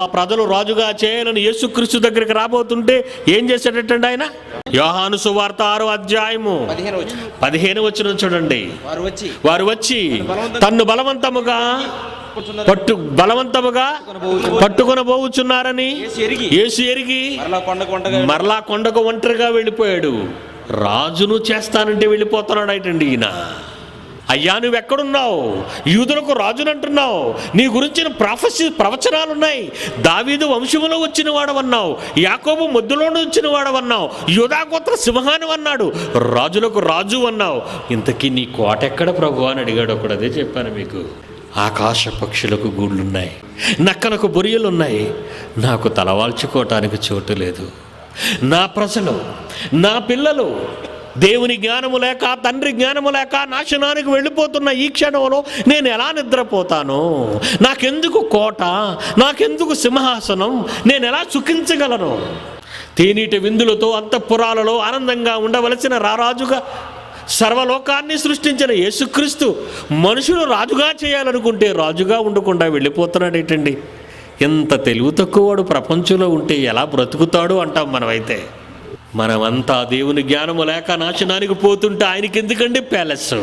ఆ ప్రజలు రాజుగా చేయాలని యేసుక్రీస్తు దగ్గరికి రాబోతుంటే ఏం చేశాడటండి ఆయన? యోహాను సువార్త 6వ అధ్యాయము 15వ వచనం చూడండి. వారు వచ్చి తన్ను బలవంతముగా పట్టుకొనబోచున్నారని యేసు ఎరిగి మరలా కొండకు ఒంటరిగా వెళ్ళిపోయాడు. రాజును చేస్తానంటే వెళ్ళిపోతున్నాడు అయిటండి ఈయన. అయ్యా, నువ్వెక్కడున్నావు? యూదులకు రాజును అంటున్నావు, నీ గురించిన ప్రవచనాలున్నాయి. దావీదు వంశములో వచ్చిన వాడవన్నావు, యాకోబు మొద్దులోనే వచ్చిన వాడవన్నావు, యూదాగోత్ర సింహాన్ని అన్నాడు, రాజులకు రాజు అన్నావు. ఇంతకీ నీ కోట ఎక్కడ ప్రభు అని అడిగాడు ఒకడు. అదే చెప్పాను మీకు. ఆకాశ పక్షులకు గూళ్ళున్నాయి, నక్కలకు బొరియలున్నాయి, నాకు తలవాల్చుకోవటానికి చోటు లేదు. నా ప్రజలు, నా పిల్లలు దేవుని జ్ఞానము లేక, తండ్రి జ్ఞానము లేక నాశనానికి వెళ్ళిపోతున్న ఈ క్షణంలో నేను ఎలా నిద్రపోతాను? నాకెందుకు కోట? నాకెందుకు సింహాసనం? నేను ఎలా సుఖించగలను? తేనీటి విందులతో అంతఃపురాలలో ఆనందంగా ఉండవలసిన రారాజుగా సర్వలోకాన్ని సృష్టించిన యేసుక్రీస్తు మనుషులు రాజుగా చేయాలనుకుంటే రాజుగా ఉండకుండా వెళ్ళిపోతున్నాడేటండి. ఎంత తెలివి తక్కువవాడు ప్రపంచంలో ఉంటే ఎలా బ్రతుకుతాడు అంటాం మనమైతే. మనమంతా దేవుని జ్ఞానము లేక నాశనానికి పోతుంటే ఆయనకి ఎందుకండి ప్యాలెస్?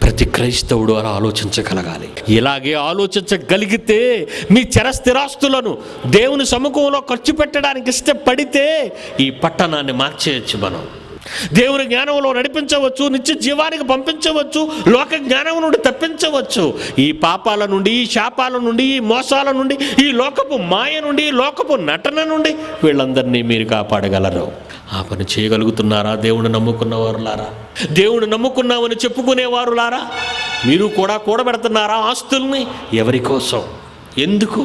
ప్రతి క్రైస్తవుడు అలా ఆలోచించగలగాలి. ఇలాగే ఆలోచించగలిగితే మీ స్థిరాస్తులను దేవుని సముఖంలో ఖర్చు పెట్టడానికి ఇష్టపడితే ఈ పట్టణాన్ని మార్చేయచ్చు. మనం దేవుని జ్ఞానంలో నడిపించవచ్చు, నిత్య జీవానికి పంపించవచ్చు, లోక జ్ఞానం నుండి తప్పించవచ్చు. ఈ పాపాల నుండి, ఈ శాపాల నుండి, ఈ మోసాల నుండి, ఈ లోకపు మాయ నుండి, ఈ లోకపు నటన నుండి వీళ్ళందరినీ మీరు కాపాడగలరు. ఆ పని చేయగలుగుతున్నారా? దేవుని నమ్ముకున్నవారులారా, దేవుని నమ్ముకున్నామని చెప్పుకునేవారులారా, మీరు కూడా కూడబెడుతున్నారా ఆస్తుల్ని? ఎవరి కోసం? ఎందుకు?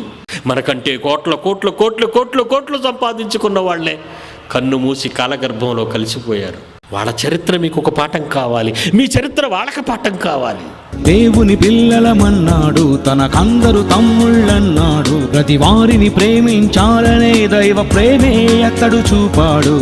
మనకంటే కోట్ల కోట్ల కోట్ల కోట్ల కోట్లు సంపాదించుకున్న వాళ్లే కన్ను మూసి కాలగర్భంలో కలిసిపోయారు. వాళ్ళ చరిత్ర మీకు ఒక పాఠం కావాలి, మీ చరిత్ర వాళ్ళకి పాఠం కావాలి. దేవుని పిల్లలమన్నాడు, తనకందరు తమ్ముళ్ళన్నాడు, ప్రతి వారిని ప్రేమించాలనే దైవ ప్రేమే అతడు చూపాడు.